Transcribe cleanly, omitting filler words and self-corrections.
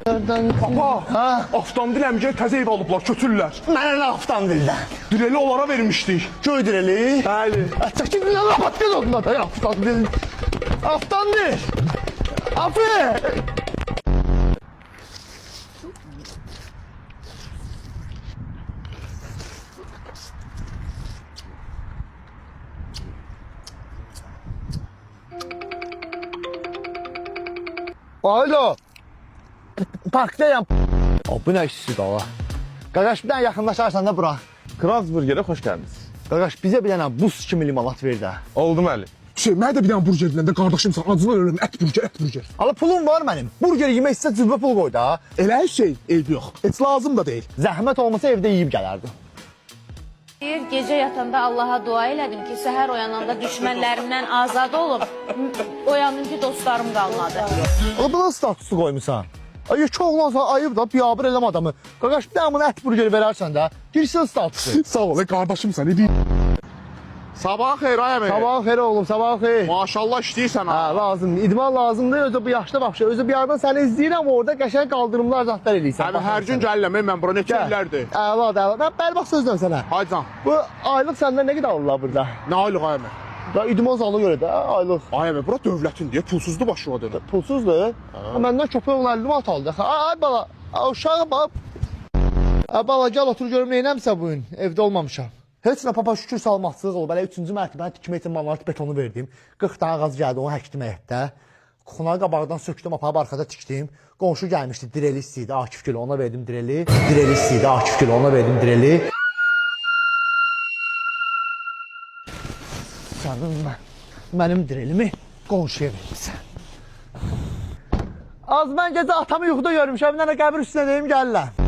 Papa, Ha? avtomobil əmgəl təzə ev alıblar, götürürlər. Mənə nə avtomobildən? Direli onlara vermişdik. Göydüreli. Bəli. Çəkil bir yana batqın onunla da avtomobil. Avtomobil. Afi. Alo. Parkdayım. Bu nə işsiz dala? Qaqaş bir dənə yaxınlaşarsan da bura. Kralsburger'e hoş geldiniz. Qaqaş bizə bir dənə buz kimi limonat ver də. Oldu mu Ali? Mənə də bir dənə burger dilən də qardaşımsan, acından ölürüm, ət burger. Ala pulum var mənim. Burger yemək istə cürbə pul qoy da. Elə şey, eyb yox. Heç lazım da deyil. Zəhmət olmasa evdə yeyib gələrdim. Gece yatanda Allah'a dua elədim ki, səhər oyananda düşmənlərimdən azad olub, oyandım ki, dostlarım qalmadı. Ala bu nasıl statusu qoymusan? Ay yekə oğlansan ayıb da biyabır eləm adamı. Qaqaş bir dənə buna ət burgeri verərsən də. Girsin statusu. Sağ ol, qardaşımsan, ne deyim? Sabah xeyir ay əmi. Sabah xeyir oğlum, sabah xeyir. Maşallah işləyirsən ha. Hə, lazım. İdman lazımdır. Özü bu yaşda baxşı. Özü bir yerdən səni izləyirəm, orada qəşəng qaldırımlar zətlər eləyirsən. Əmi hər gün gəlirəm mən bura neçə illərdir. Əladır, əladır. Mən bəli bax sözləm sənə. Haycan. Bu aylıq səndən nə qədər alırlar burada? Nə aylıq ay əmi? Da idman zalı görə də aylıq. Ay əmi bura dövlətin deyə pulsuzdur başladı. Pulsuzdur. Məndən köpək oğlan 50 manat aldı. Ay bala, uşağa bax. Ay bala gəl otur görüm neynəmsə bu gün. Evdə olmamışam. Heç nə papa şükür salmaçılıq olub. Hələ 3-cü mərtəbənin tikmək üçün manat betonu verdim. 40 dənə ağac gəldi, onu həkdim həyətdə. Xunağı qabaqdan sökdüm, aparıb arxada tikdim. Qonşu gəlmişdi, direli istəyirdi, Akif Gül, ona verdim direli. Direli istəyirdi, Akif Gül, ona verdim direli. Sənin mənim direlimi qonşuya verirsən. Az mən gecə atamı yuxuda görmüşəm, bir dənə qəbir üstünə deyim gəlirlər.